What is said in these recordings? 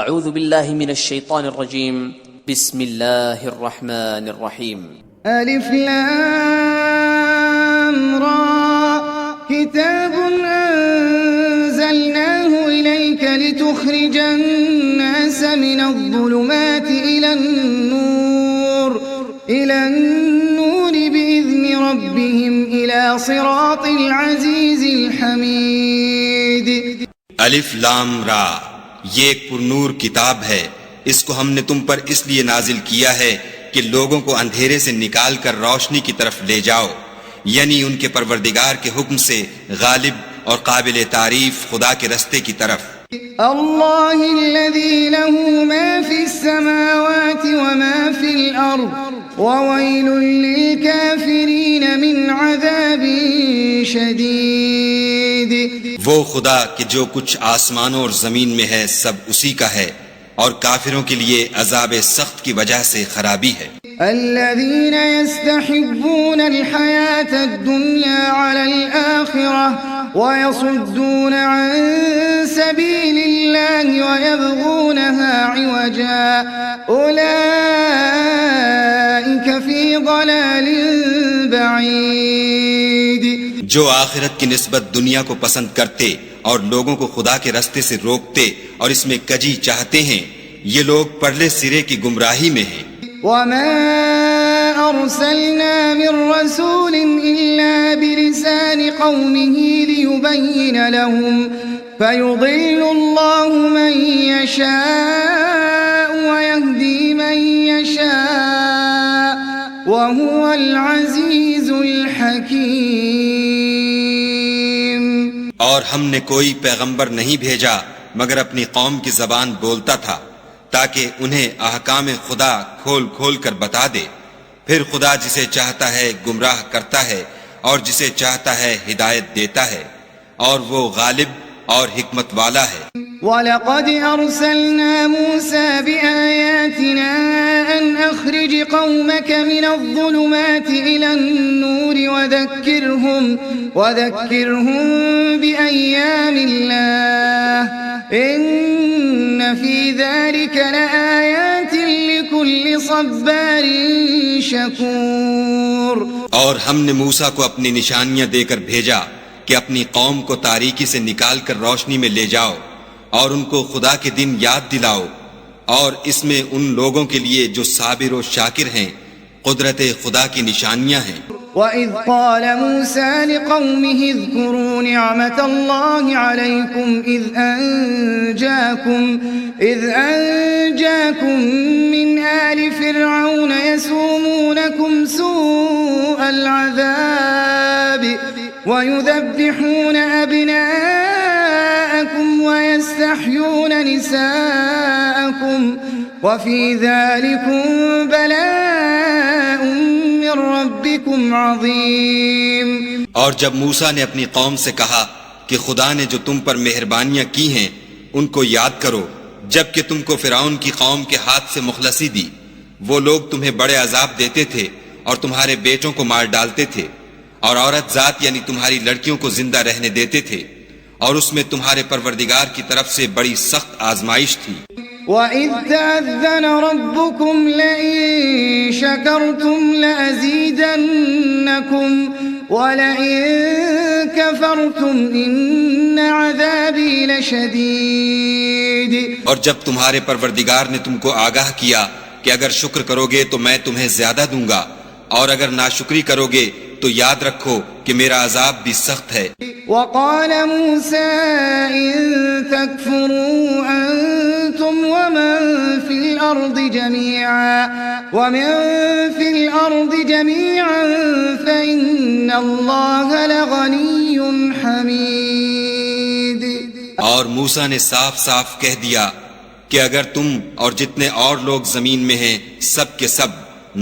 اعوذ باللہ من الشیطان الرجیم بسم اللہ الرحمن الرحیم الف لام را کتاب انزلناه الیک لتخرج الناس من الظلمات الى النور باذن ربهم الى صراط العزیز الحمید. الف لام را، یہ ایک پرنور کتاب ہے، اس کو ہم نے تم پر اس لیے نازل کیا ہے کہ لوگوں کو اندھیرے سے نکال کر روشنی کی طرف لے جاؤ، یعنی ان کے پروردگار کے حکم سے غالب اور قابل تعریف خدا کے رستے کی طرف. اللہ الذی له ما فی السماوات وما فی الارض وویل للکافرین من عذاب شدید. وہ خدا کہ جو کچھ آسمانوں اور زمین میں ہے سب اسی کا ہے، اور کافروں کے لیے عذاب سخت کی وجہ سے خرابی ہے. الذين يستحبون الحياة الدنيا على الآخرة ويصدون عن سبيل الله ويبغونها عوجا أولئك في ضلال بعيد. جو آخرت کی نسبت دنیا کو پسند کرتے اور لوگوں کو خدا کے رستے سے روکتے اور اس میں کجی چاہتے ہیں، یہ لوگ پرلے سرے کی گمراہی میں ہیں. وما أرسلنا من رسول إلا بلسان قومه ليبين لهم فيضل الله من يشاء ويهدي من يشاء وهو العزيز الحكيم. اور ہم نے کوئی پیغمبر نہیں بھیجا مگر اپنی قوم کی زبان بولتا تھا تاکہ انہیں احکام خدا کھول کھول کر بتا دے. پھر خدا جسے چاہتا ہے گمراہ کرتا ہے اور جسے چاہتا ہے ہدایت دیتا ہے، اور وہ غالب اور حکمت والا ہے. وَلَقَدْ أَرْسَلْنَا مُوسَى بِآيَاتِنَا أَنْ أَخْرِجْ قَوْمَكَ مِنَ الظُّلُمَاتِ إِلَى النُّورِ وَذَكِّرْهُمْ بِأَيَّامِ اللَّهِ إِنَّ فِي ذَلِكَ لَآيَاتٍ لِكُلِّ صَبَّارٍ شَكُورٍ. اور ہم نے موسیٰ کو اپنی نشانیاں دے کر بھیجا کہ اپنی قوم کو تاریکی سے نکال کر روشنی میں لے جاؤ اور ان کو خدا کے دن یاد دلاؤ، اور اس میں ان لوگوں کے لیے جو صابر و شاکر ہیں قدرت خدا کی نشانیاں ہیں. وَإِذْ قَالَ مُوسَى لِقَوْمِهِ اذْكُرُوا نِعْمَةَ اللَّهِ عَلَيْكُمْ إِذْ أَنْجَاكُمْ مِنْ آلِ فِرْعَوْنَ يَسُومُونَكُمْ سُوءَ الْعَذَابِ وَيُذَبِّحُونَ أَبْنَاءَكُمْ وَيَسْتَحْيُونَ نِسَاءَكُمْ وَفِي ذَلِكُمْ بَلَاءٌ مِّن رَّبِّكُمْ عَظِيمٌ. اور جب موسیٰ نے اپنی قوم سے کہا کہ خدا نے جو تم پر مہربانیاں کی ہیں ان کو یاد کرو، جبکہ تم کو فرعون کی قوم کے ہاتھ سے مخلصی دی. وہ لوگ تمہیں بڑے عذاب دیتے تھے اور تمہارے بیٹوں کو مار ڈالتے تھے، اور عورت ذات یعنی تمہاری لڑکیوں کو زندہ رہنے دیتے تھے، اور اس میں تمہارے پروردگار کی طرف سے بڑی سخت آزمائش تھی. وَإِذْ تَأَذَّنَ رَبُّكُمْ لَئِن شَكَرْتُمْ لَأَزِيدَنَّكُمْ وَلَئِن كَفَرْتُمْ إِنَّ عَذَابِي لَشَدِيدٌ. اور جب تمہارے پروردگار نے تم کو آگاہ کیا کہ اگر شکر کرو گے تو میں تمہیں زیادہ دوں گا، اور اگر ناشکری کرو گے تو یاد رکھو کہ میرا عذاب بھی سخت ہے. وَقَالَ مُوسَىٰ إِن تَكْفُرُوا أَنتُمْ وَمَن فِي الْأَرْضِ جَمِيعًا فَإِنَّ اللَّهَ لَغَنِيٌّ حَمِيدٌ. اور موسیٰ نے صاف صاف کہہ دیا کہ اگر تم اور جتنے اور لوگ زمین میں ہیں سب کے سب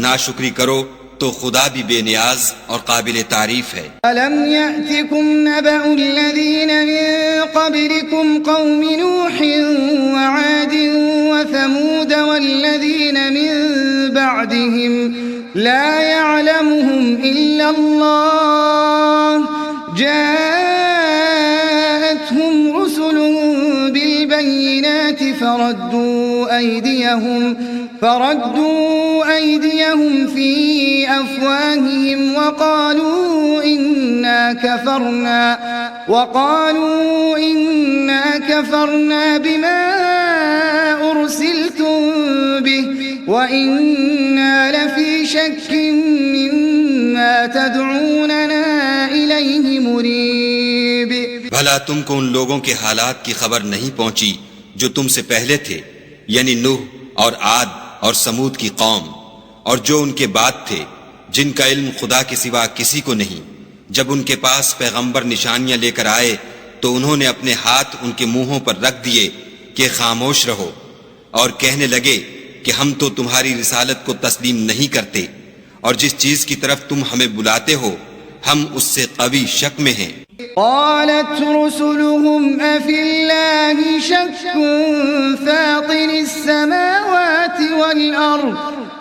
ناشکری کرو تو خدا بھی بے نیاز اور قابل تعریف ہے. أَلَمْ يَأْتِكُمْ نَبَأُ الَّذِينَ مِن قَبْلِكُمْ قَوْمِ نُوحٍ وَعَادٍ وَثَمُودَ وَالَّذِينَ مِن بَعْدِهِمْ لَا يَعْلَمُهُمْ إِلَّا اللَّهُ جَاءَتْهُمْ رُسُلُهُم بِالْبَيِّنَاتِ فردوا أيديهم في أفواههم وقالوا إنا كفرنا بما أرسلتم به وإنا لفي شك مما تدعوننا إليه مريب. بھلا تم کو ان لوگوں کے حالات کی خبر نہیں پہنچی جو تم سے پہلے تھے، یعنی نوح اور عاد اور سمود کی قوم، اور جو ان کے بعد تھے، جن کا علم خدا کے سوا کسی کو نہیں. جب ان کے پاس پیغمبر نشانیاں لے کر آئے تو انہوں نے اپنے ہاتھ ان کے منہوں پر رکھ دیے کہ خاموش رہو، اور کہنے لگے کہ ہم تو تمہاری رسالت کو تسلیم نہیں کرتے، اور جس چیز کی طرف تم ہمیں بلاتے ہو ہم اس سے قوی شک میں ہیں. قالت رسلهم أفي الله شك فاطر السماوات والأرض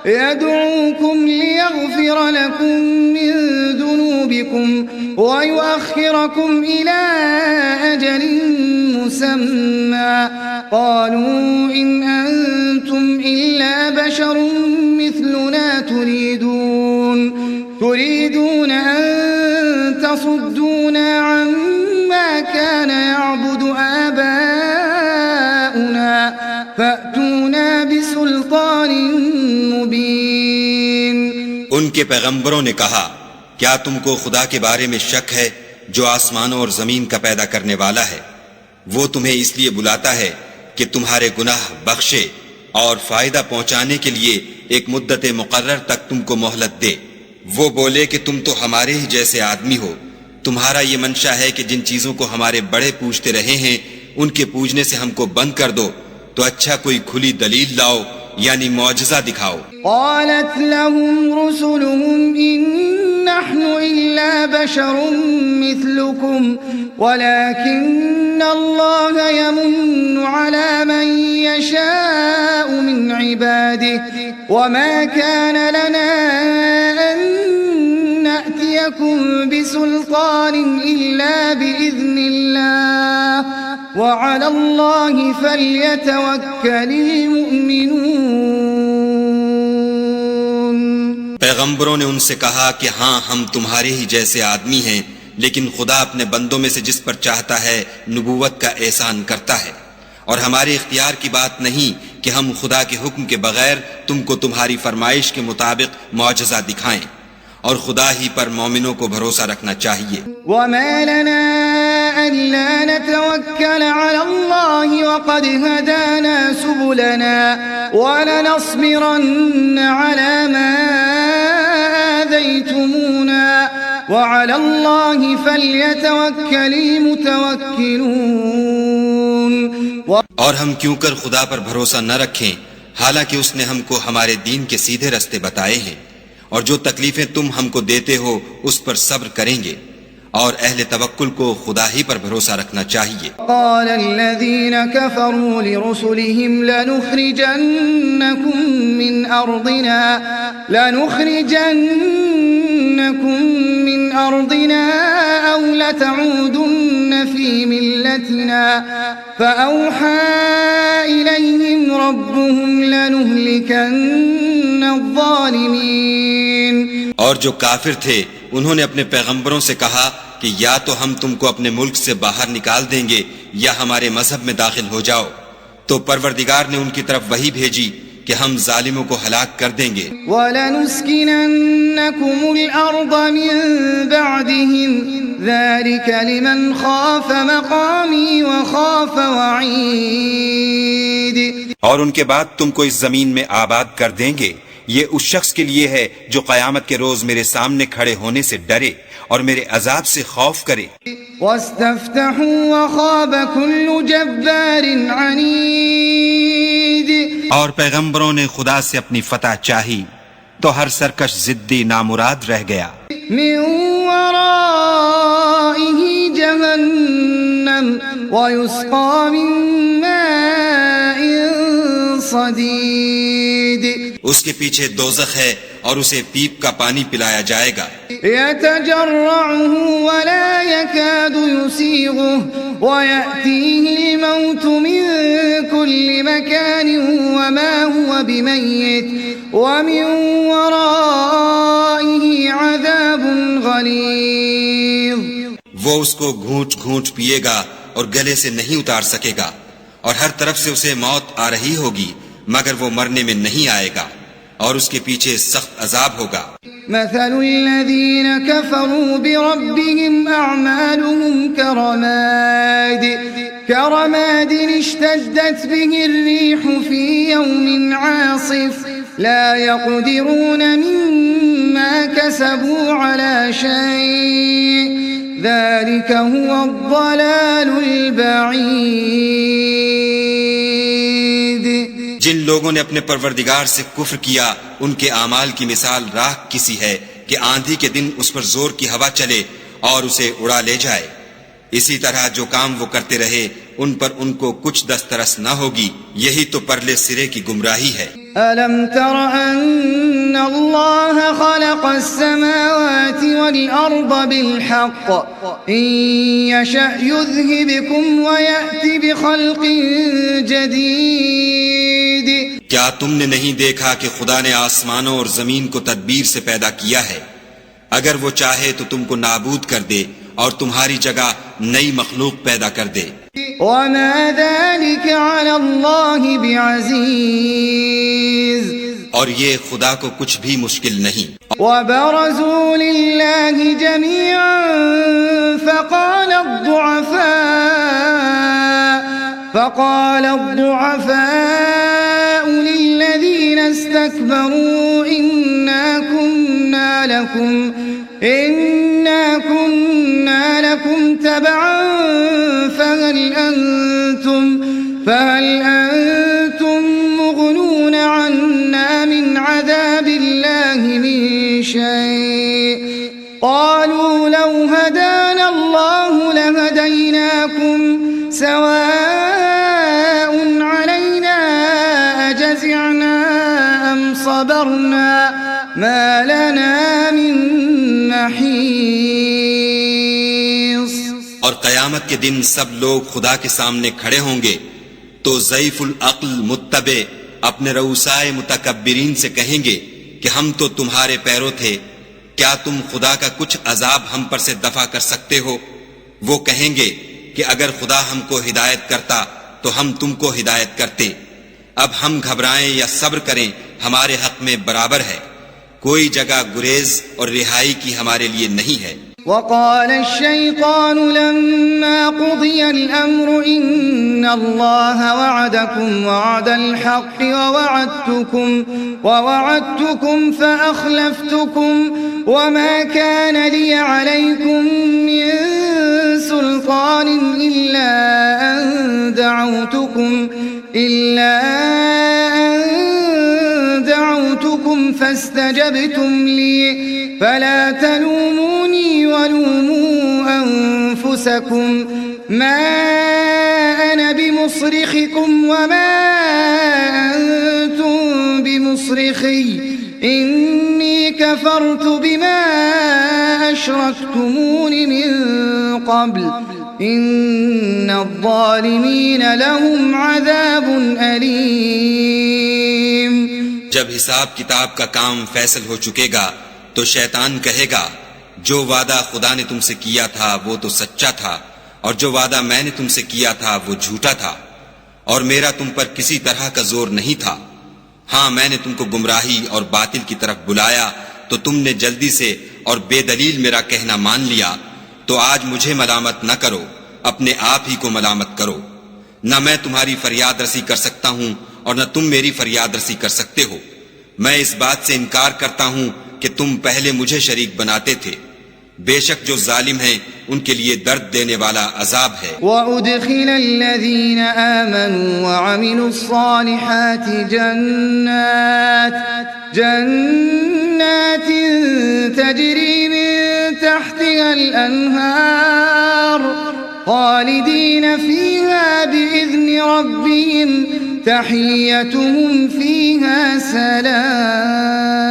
يدعوكم ليغفر لكم من ذنوبكم ويؤخركم إلى أجل مسمى قالوا إن أنتم إلا بشر مثلنا تريدون أن تصدونا عما كان يعبد آباؤنا فأتونا بسلطان مبين. ان کے پیغمبروں نے کہا کیا تم کو خدا کے بارے میں شک ہے جو آسمانوں اور زمین کا پیدا کرنے والا ہے؟ وہ تمہیں اس لیے بلاتا ہے کہ تمہارے گناہ بخشے اور فائدہ پہنچانے کے لیے ایک مدت مقرر تک تم کو مہلت دے. وہ بولے کہ تم تو ہمارے ہی جیسے آدمی ہو، تمہارا یہ منشا ہے کہ جن چیزوں کو ہمارے بڑے پوجتے رہے ہیں ان کے پوجنے سے ہم کو بند کر دو، تو اچھا کوئی کھلی دلیل لاؤ یعنی معجزہ دکھاؤ. قالت لهم رسلهم إن نحن إلا بشر مثلكم ولكن الله يمن على من يشاء من عباده وما كان لنا أن نأتيكم بسلطان إلا بإذن الله وعلى الله فليتوكل المؤمنون. پیغمبروں نے ان سے کہا کہ ہاں ہم تمہارے ہی جیسے آدمی ہیں، لیکن خدا اپنے بندوں میں سے جس پر چاہتا ہے نبوت کا احسان کرتا ہے، اور ہمارے اختیار کی بات نہیں کہ ہم خدا کے حکم کے بغیر تم کو تمہاری فرمائش کے مطابق معجزہ دکھائیں، اور خدا ہی پر مومنوں کو بھروسہ رکھنا چاہیے. وما لنا ألا نتوكل على الله وقد هدانا سبلنا ولنصبرن على ما آذيتمونا وعلى الله فليتوكل المتوكلون. اور ہم کیوں کر خدا پر بھروسہ نہ رکھیں حالانکہ اس نے ہم کو ہمارے دین کے سیدھے رستے بتائے ہیں، اور جو تکلیفیں تم ہم کو دیتے ہو اس پر صبر کریں گے، اور اہل توکل کو خدا ہی پر بھروسہ رکھنا چاہیے. قال الذين كفروا لرسلهم لنخرجنكم من أرضنا أو لتعودن في ملتنا فأوحى إليهم ربهم لنهلكن الظالمين. اور جو کافر تھے انہوں نے اپنے پیغمبروں سے کہا کہ یا تو ہم تم کو اپنے ملک سے باہر نکال دیں گے یا ہمارے مذہب میں داخل ہو جاؤ. تو پروردگار نے ان کی طرف وحی بھیجی کہ ہم ظالموں کو ہلاک کر دیں گے. وَلَنُسْكِنَنَّكُمُ الْأَرْضَ مِن بَعْدِهِمْ ذَلِكَ لِمَنْ خَافَ مَقَامِي وَخَافَ وَعِيدِ. اور ان کے بعد تم کو اس زمین میں آباد کر دیں گے، یہ اس شخص کے لیے ہے جو قیامت کے روز میرے سامنے کھڑے ہونے سے ڈرے اور میرے عذاب سے خوف کرے. وَاسْتَفْتَحُوا وَخَابَ كُلُّ جَبَّارٍ عَنِيدٍ. اور پیغمبروں نے خدا سے اپنی فتح چاہی تو ہر سرکش ضدی نامراد رہ گیا. مِن وَرَائِهِ جَهَنَّمُ وَيُسْقَى مِن مَّاءٍ صَدِيدٍ. اس کے پیچھے دوزخ ہے اور اسے پیپ کا پانی پلایا جائے گا. يتجرعه ولا يكاد يسيغه ويأتيه الموت من كل مكان وما هو بميت ومن ورائه عذاب غليظ. وہ اس کو گھونٹ گھونٹ پیے گا اور گلے سے نہیں اتار سکے گا، اور ہر طرف سے اسے موت آ رہی ہوگی مگر وہ مرنے میں نہیں آئے گا، اور اس کے پیچھے سخت عذاب ہوگا. مثل الذين كفروا بربهم أعمالهم كرماد اشتدت به الريح في يوم عاصف لا يقدرون مما كسبوا على شيء ذلك هو الضلال البعيد. جن لوگوں نے اپنے پروردگار سے کفر کیا ان کے اعمال کی مثال راکھ کسی ہے کہ آندھی کے دن اس پر زور کی ہوا چلے اور اسے اڑا لے جائے. اسی طرح جو کام وہ کرتے رہے ان پر ان کو کچھ دسترس نہ ہوگی. یہی تو پرلے سرے کی گمراہی ہے. ألم تر أن الله خلق السماوات والأرض بالحق إن يشأ يذهبكم ويأتي بخلق جديد. کیا تم نے نہیں دیکھا کہ خدا نے آسمانوں اور زمین کو تدبیر سے پیدا کیا ہے؟ اگر وہ چاہے تو تم کو نابود کر دے اور تمہاری جگہ نئی مخلوق پیدا کر دے. وما ذلك على الله بعزيز. اور یہ خدا کو کچھ بھی مشکل نہیں. وبرزوا لله جميعا فقال الضعفاء للذين استكبروا إنا كنا لكم تبعا فهل أنتم مغنون عنا من عذاب الله من شيء قالوا لو هدانا الله لهديناكم سواء علينا أجزعنا أم صبرنا ما لنا من محيص. اور قیامت کے دن سب لوگ خدا کے سامنے کھڑے ہوں گے تو ضعیف العقل متبع اپنے رؤسائے متکبرین سے کہیں گے کہ ہم تو تمہارے پیرو تھے، کیا تم خدا کا کچھ عذاب ہم پر سے دفع کر سکتے ہو؟ وہ کہیں گے کہ اگر خدا ہم کو ہدایت کرتا تو ہم تم کو ہدایت کرتے. اب ہم گھبرائیں یا صبر کریں ہمارے حق میں برابر ہے، کوئی جگہ گریز اور رہائی کی ہمارے لیے نہیں ہے. وقال الشيطان لما قضي الأمر إن الله وعدكم وعد الحق ووعدتكم فأخلفتكم وما كان لي عليكم من سلطان إلا أن دعوتكم فاستجبتم لي فلا تلوموني ولوموا أنفسكم ما أنا بمصرخكم وما أنتم بمصرخي إني كفرت بما أشركتمون من قبل إن الظالمين لهم عذاب أليم. جب حساب کتاب کا کام فیصل ہو چکے گا تو شیطان کہے گا جو وعدہ خدا نے تم سے کیا تھا وہ تو سچا تھا اور جو وعدہ میں نے تم سے کیا تھا وہ جھوٹا تھا اور میرا تم پر کسی طرح کا زور نہیں تھا. ہاں میں نے تم کو گمراہی اور باطل کی طرف بلایا تو تم نے جلدی سے اور بے دلیل میرا کہنا مان لیا. تو آج مجھے ملامت نہ کرو، اپنے آپ ہی کو ملامت کرو. نہ میں تمہاری فریاد رسی کر سکتا ہوں اور نہ تم میری فریاد رسی کر سکتے ہو. میں اس بات سے انکار کرتا ہوں کہ تم پہلے مجھے شریک بناتے تھے. بے شک جو ظالم ہیں ان کے لیے درد دینے والا عذاب ہے. وَأُدْخِلَ الَّذِينَ آمَنُوا وَعَمِلُوا الصَّالِحَاتِ جَنَّاتٍ تَجْرِي مِن تَحْتِهَا الْأَنْهَارُ خَالِدِينَ فِيهَا بِإِذْنِ رَبِّهِمْ تَحِيَّتُهُمْ فِيهَا سَلَامٌ.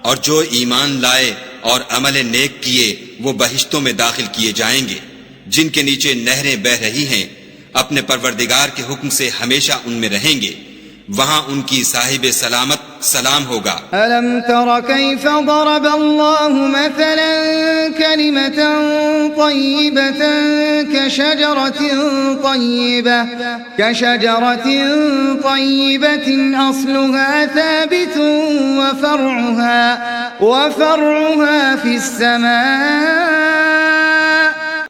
اور جو ایمان لائے اور عمل نیک کیے وہ بہشتوں میں داخل کیے جائیں گے جن کے نیچے نہریں بہ رہی ہیں، اپنے پروردگار کے حکم سے ہمیشہ ان میں رہیں گے، وہاں ان کی صاحب سلامت سلام ہوگا۔ ألم تر كيف ضرب الله مثلا كلمة طيبة كشجرة طيبة أصلها ثابت وفرعها في السماء۔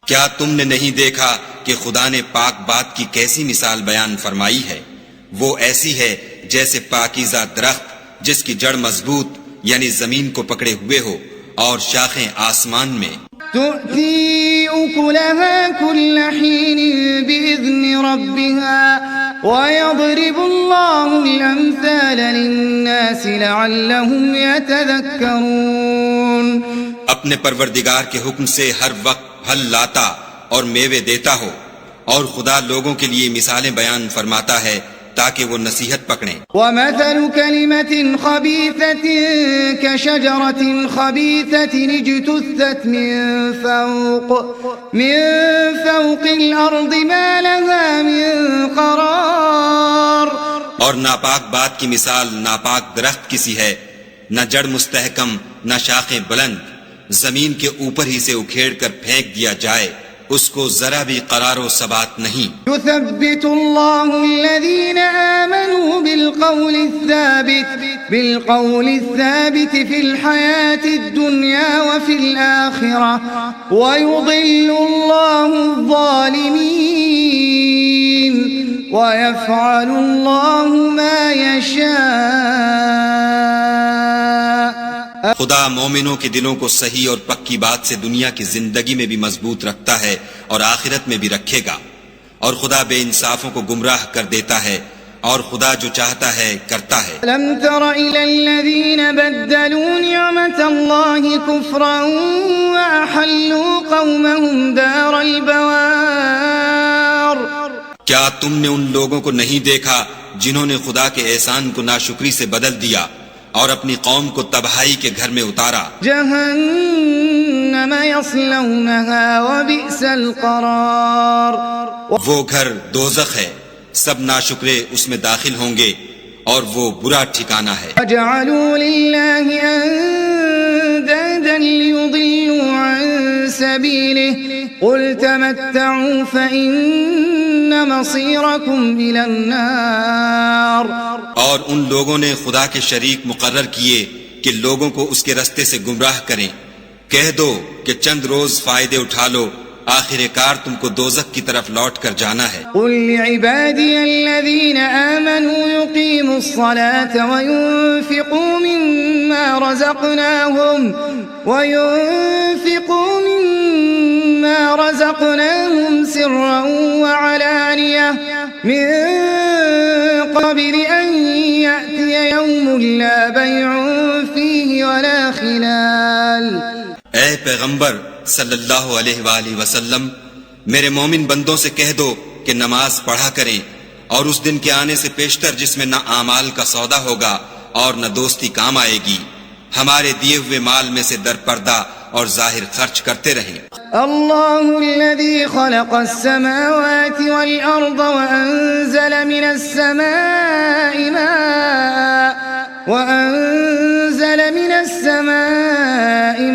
کیا تم نے نہیں دیکھا کہ خدا نے پاک بات کی کیسی مثال بیان فرمائی ہے؟ وہ ایسی ہے جیسے پاکیزہ درخت جس کی جڑ مضبوط یعنی زمین کو پکڑے ہوئے ہو اور شاخیں آسمان میں۔ تؤتي أكلها كل حين بإذن ربها ويضرب الله الأمثال للناس لعلهم يتذكرون۔ اپنے پروردگار کے حکم سے ہر وقت پھل لاتا اور میوے دیتا ہو، اور خدا لوگوں کے لیے مثالیں بیان فرماتا ہے تاکہ وہ نصیحت پکڑیں۔ ومثل كلمة خبيثة كشجرة خبيثة اجتثت من فوق الأرض ما لها من قرار۔ اور ناپاک بات کی مثال ناپاک درخت کسی ہے، نہ جڑ مستحکم نہ شاخیں بلند، زمین کے اوپر ہی سے اکھیڑ کر پھینک دیا جائے، اس کو ذرا بھی قرار و ثبات نہیں۔ يثبت الله الذين آمنوا بالقول الثابت في الحياة الدنيا وفي الآخرة ويضل الله الظالمين ويفعل الله ما يشاء۔ خدا مومنوں کے دلوں کو صحیح اور پکی بات سے دنیا کی زندگی میں بھی مضبوط رکھتا ہے اور آخرت میں بھی رکھے گا، اور خدا بے انصافوں کو گمراہ کر دیتا ہے، اور خدا جو چاہتا ہے کرتا ہے۔ لم تر إلى الذين بدلوا نعمة الله كفرا وأحلوا قومهم دار البوار۔ کیا تم نے ان لوگوں کو نہیں دیکھا جنہوں نے خدا کے احسان کو ناشکری سے بدل دیا اور اپنی قوم کو تباہی کے گھر میں اتارا؟ جہنم یصلونها وبئس القرار۔ وہ گھر دوزخ ہے، سب ناشکرے اس میں داخل ہوں گے اور وہ برا ٹھکانہ ہے۔ وجعلوا لله اندادا ليضلوا عن سبيله قل تمتعوا فإن مصيركم إلى النار۔ اور ان لوگوں نے خدا کے شریک مقرر کیے کہ لوگوں کو اس کے رستے سے گمراہ کریں، کہہ دو کہ چند روز فائدے اٹھا لو، آخر کار تم کو دوزخ کی طرف لوٹ کر جانا ہے۔ قل لعبادي الذين آمنوا يقيموا الصلاة وينفقوا مما رزقناهم سرا وعلانية من قبل أن يأتي يوم لا بيع فيه ولا خلال۔ اے پیغمبر صلی اللہ علیہ وآلہ وسلم، میرے مومن بندوں سے کہہ دو کہ نماز پڑھا کریں، اور اس دن کے آنے سے پیشتر جس میں نہ اعمال کا سودا ہوگا اور نہ دوستی کام آئے گی، ہمارے دیے ہوئے مال میں سے در پردہ اور ظاہر خرچ کرتے رہیں۔ اللہ الذي خلق السماوات والأرض وأنزل من السماء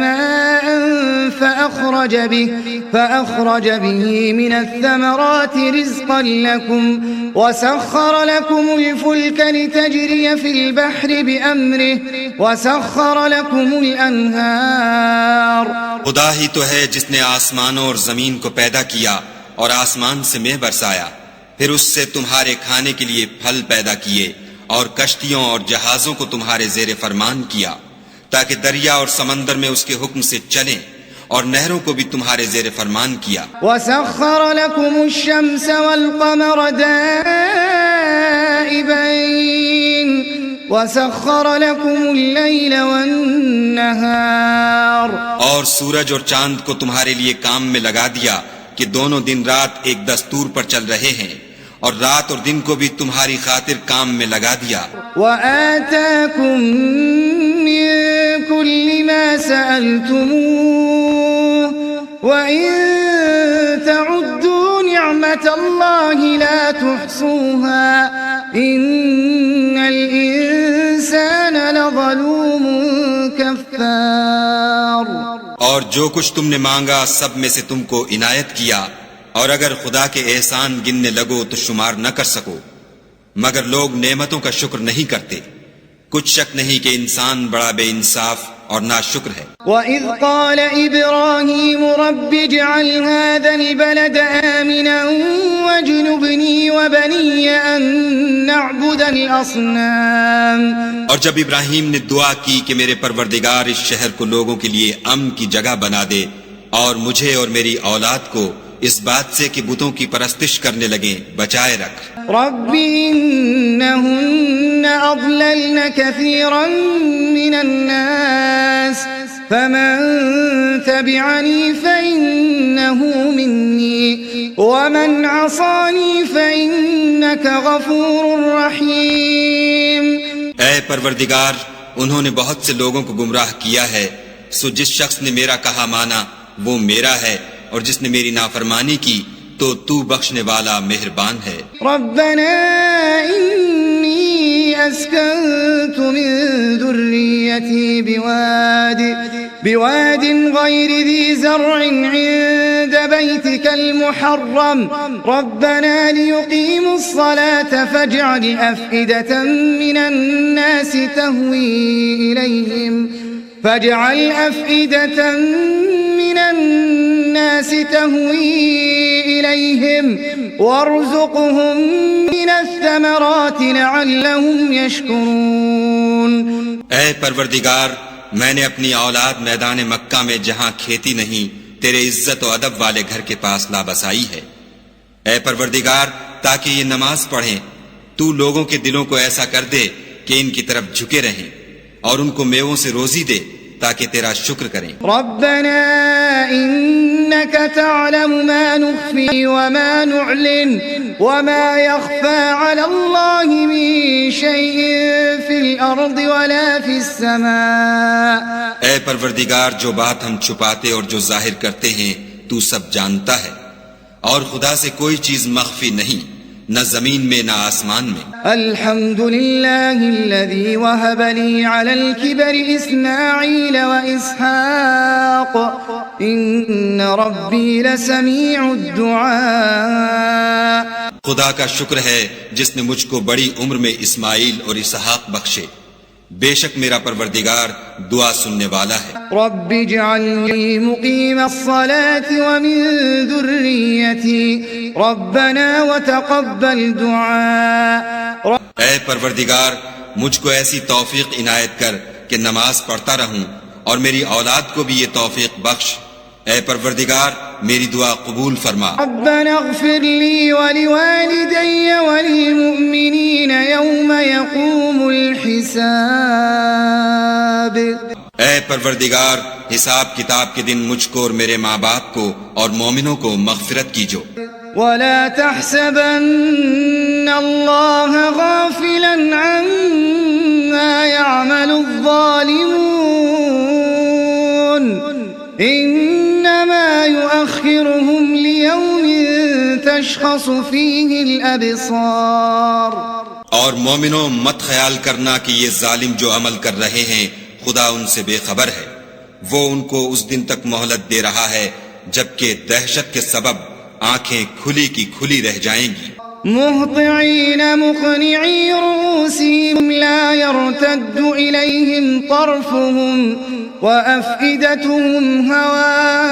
ماء فأخرج به من الثمرات رزقا لكم وسخر لكم الفلك لتجري في البحر بأمره وسخر لكم الأنهار۔ خدا ہی تو ہے جس نے آسمانوں اور زمین کو پیدا کیا اور آسمان سے مے برسایا، پھر اس سے تمہارے کھانے کے لیے پھل پیدا کیے، اور کشتیوں اور جہازوں کو تمہارے زیر فرمان کیا تاکہ دریا اور سمندر میں اس کے حکم سے چلیں، اور نہروں کو بھی تمہارے زیر فرمان کیا۔ وَسَخَّرَ لَكُمُ الشَّمْسَ وَالْقَمَرَ دَائِبَيْنِ وَسَخَّرَ لَكُمُ اللَّيْلَ وَالنَّهَارَ۔ اور سورج اور چاند کو تمہارے لیے کام میں لگا دیا کہ دونوں دن رات ایک دستور پر چل رہے ہیں، اور رات اور دن کو بھی تمہاری خاطر کام میں لگا دیا۔ وَآتَاكُم من كل ما سألتموه وإن تعدوا نعمة الله لا تحصوها إن الإنسان لظلوم كفار. اور جو کچھ تم نے مانگا سب میں سے تم کو عنایت کیا، اور اگر خدا کے احسان گننے لگو تو شمار نہ کر سکو، مگر لوگ نعمتوں کا شکر نہیں کرتے. کچھ شک نہیں کہ انسان بڑا بے انصاف اور ناشکر ہے. وَإِذْ قَالَ إِبْرَاهِيمُ رَبِّ اجْعَلْ هَذَا الْبَلَدَ آمِنًا وَاجْنُبْنِي وَبَنِيَّ أَن نَّعْبُدَ الْأَصْنَامَ. اور جب ابراہیم نے دعا کی کہ میرے پروردگار اس شہر کو لوگوں کے لیے امن کی جگہ بنا دے اور مجھے اور میری اولاد کو اس بات سے کہ بتوں کی پرستش کرنے لگیں بچائے رکھ. رب إنهن أضللن كثيرا من الناس فمن تبعني فإنه مني ومن عصاني فإنك غفور رحيم. اے پروردگار، انہوں نے بہت سے لوگوں کو گمراہ کیا ہے، سو جس شخص نے میرا کہا مانا وہ میرا ہے، اور جس نے میری نافرمانی کی تو تو بخشنے والا مہربان ہے. ربنا إني أسكنت من ذريتي بواد غير ذي زرع عند بيتك المحرم ربنا ليقيموا الصلاة فاجعل أفئدة من الناس تهوي إليهم وارزقهم من الثمرات لعلهم يشكرون. اے پروردگار، میں نے اپنی اولاد میدان مکہ میں جہاں کھیتی نہیں تیرے عزت و ادب والے گھر کے پاس لا بسائی ہے. اے پروردگار، تاکہ یہ نماز پڑھیں تو لوگوں کے دلوں کو ایسا کر دے کہ ان کی طرف جھکے رہیں، اور ان کو میووں سے روزی دے تاکہ تیرا شکر کریں. ربنا إنك تعلم ما نخفي وما نعلن وما يخفى على الله من شيء في الأرض ولا في السماء. اے پروردگار، جو بات ہم چھپاتے اور جو ظاہر کرتے ہیں تو سب جانتا ہے، اور خدا سے کوئی چیز مخفی نہیں، نہ زمین میں نہ آسمان میں. الحمد لله الذي وهب لي على الكبر إسماعيل وإسحاق إن ربي لسميع الدعاء. خدا کا شکر ہے جس نے مجھ کو بڑی عمر میں اسماعیل اور اسحاق بخشے، بے شک میرا پروردگار دعا سننے والا ہے. رب اجعلني مقيم الصلاة ومن ذريتي ربنا وتقبل دعاء. اے پروردگار، مجھ کو ایسی توفیق عنایت کر کہ نماز پڑھتا رہوں، اور میری اولاد کو بھی یہ توفیق بخش. اے پروردگار، میری دعا قبول فرما. ربنا اغفر لي ولوالدي وللمؤمنين يوم يقوم الحساب. اے پروردگار، حساب کتاب کے دن مجھ کو اور میرے ماں باپ کو اور مومنوں کو مغفرت کیجو. ولا تحسبن الله غافلا عما يعمل الظالمون إنما يؤخرهم ليوم تشخص فيه الأبصار. اور مومنوں، مت خیال کرنا کہ یہ ظالم جو عمل کر رہے ہیں خدا ان سے بے خبر ہے، وہ ان کو اس دن تک مہلت دے رہا ہے جبکہ دہشت کے سبب آنکھیں کھلی کی کھلی رہ جائیں گی. مهطعين مقنعي رؤوسهم لا يرتد إليهم طرفهم وأفئدتهم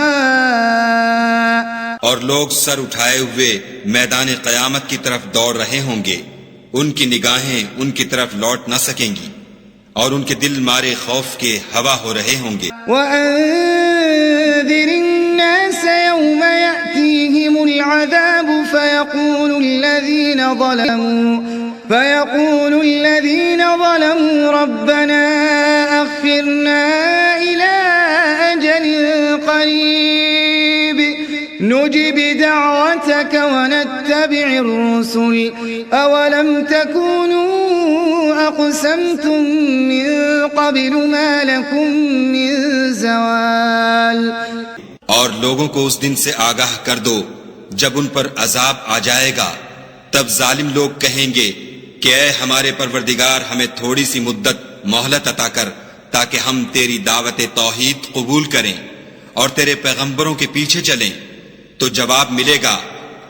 هواء. اور لوگ سر اٹھائے ہوئے میدان قیامت کی طرف دوڑ رہے ہوں گے، ان کی نگاہیں ان کی طرف لوٹ نہ سکیں گی، اور ان کے دل مارے خوف کے ہوا ہو رہے ہوں گے. وأنذر الناس يوم يأتيهم العذاب فيقول الذين ظلموا ربنا أخرنا إلى أجل قريب نجب دعوتك ونتبع الرسل أولم تكونوا أقسمتم من قبل ما لكم من زوال اور لوگوں کو اس دن سے آگاہ کر دو جب ان پر عذاب آ جائے گا، تب ظالم لوگ کہیں گے کہ اے ہمارے پروردگار ہمیں تھوڑی سی مدت مہلت عطا کر تاکہ ہم تیری دعوت توحید قبول کریں اور تیرے پیغمبروں کے پیچھے چلیں۔ تو جواب ملے گا،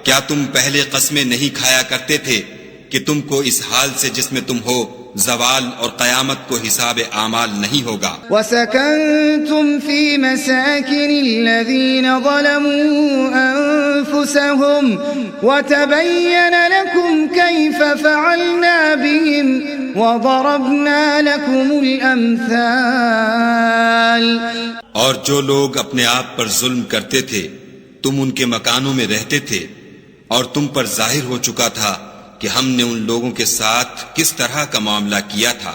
کیا تم پہلے قسمیں نہیں کھایا کرتے تھے کہ تم کو اس حال سے جس میں تم ہو زوال اور قیامت کو حساب اعمال نہیں ہوگا؟ وسكنتم في مساكن الذين ظلموا أنفسهم وتبين لكم كيف فعلنا بهم وضربنا لكم الأمثال۔ اور جو لوگ اپنے آپ پر ظلم کرتے تھے تم ان کے مکانوں میں رہتے تھے، اور تم پر ظاہر ہو چکا تھا کہ ہم نے ان لوگوں کے ساتھ کس طرح کا معاملہ کیا تھا،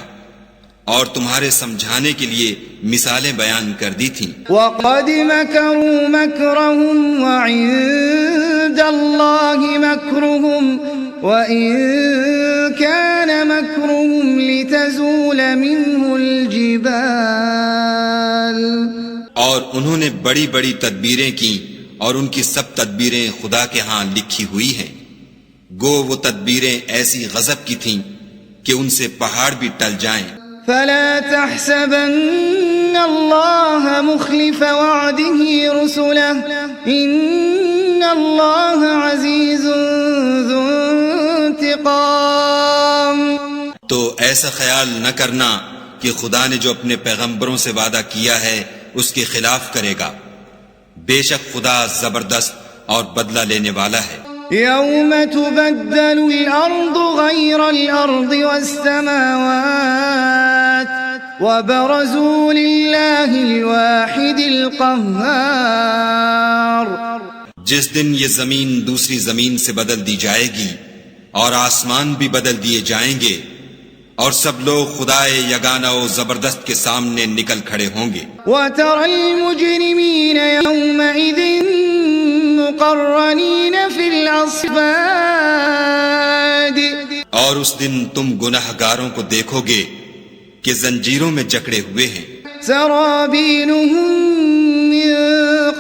اور تمہارے سمجھانے کے لیے مثالیں بیان کر دی تھیں۔ وَقَدْ مَكَرُوا مَكْرَهُمْ وَعِندَ اللَّهِ مَكْرُهُمْ وَإِن كَانَ مَكْرُهُمْ لِتَزُولَ مِنْهُ الْجِبَالُ۔ اور انہوں نے بڑی بڑی تدبیریں کی اور ان کی سب تدبیریں خدا کے ہاں لکھی ہوئی ہیں، گو وہ تدبیریں ایسی غضب کی تھیں کہ ان سے پہاڑ بھی ٹل جائیں۔ فلا تحسبن الله مخلف وعده رسله إن الله عزيز ذو انتقام۔ تو ایسا خیال نہ کرنا کہ خدا نے جو اپنے پیغمبروں سے وعدہ کیا ہے اس کے خلاف کرے گا، بے شک خدا زبردست اور بدلہ لینے والا ہے۔ يوم تبدل الأرض غير الأرض والسماوات وبرزوا لله الواحد القهار۔ جس دن یہ زمین دوسری زمین سے بدل دی جائے گی اور آسمان بھی بدل دیے جائیں گے، اور سب لوگ خدائے یگانہ و زبردست کے سامنے نکل کھڑے ہوں گے۔ وَتَرَى الْمُجْرِمِينَ يَوْمَئِذٍ مُقَرَّنِينَ فِي الْأَصْفَادِ۔ اور اس دن تم گناہگاروں کو دیکھو گے کہ زنجیروں میں جکڑے ہوئے ہیں۔ سَرَابِيلُهُم مِّن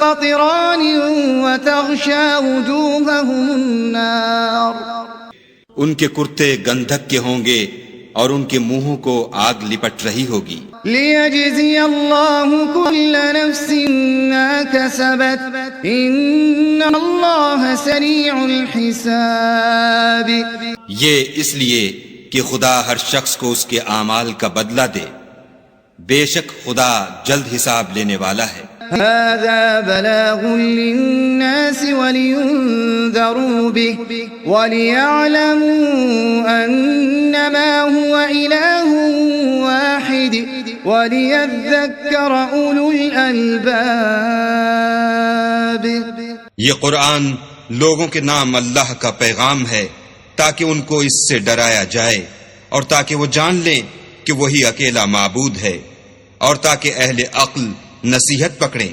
قَطِرَانٍ وَتَغْشَى وُجُوهَهُمُ النَّارُ۔ ان کے کرتے گندھک کے ہوں گے اور ان کے منہوں کو آگ لپٹ رہی ہوگی۔ لِيَجْزِيَ اللَّهُ كُلَّ نَفْسٍ مَا كَسَبَتْ إِنَّ اللَّهَ سَرِيعُ الْحِسَابِ۔ یہ اس لیے کہ خدا ہر شخص کو اس کے اعمال کا بدلہ دے، بے شک خدا جلد حساب لینے والا ہے۔ هذا بلاغ للناس ولينذروا به وليعلموا أنما هو إله واحد وليذكر أولو الألباب۔ یہ قرآن لوگوں کے نام اللہ کا پیغام ہے تاکہ ان کو اس سے ڈرایا جائے اور تاکہ وہ جان لیں کہ وہی اکیلا معبود ہے، اور تاکہ اہل عقل نصیحت پکڑیں۔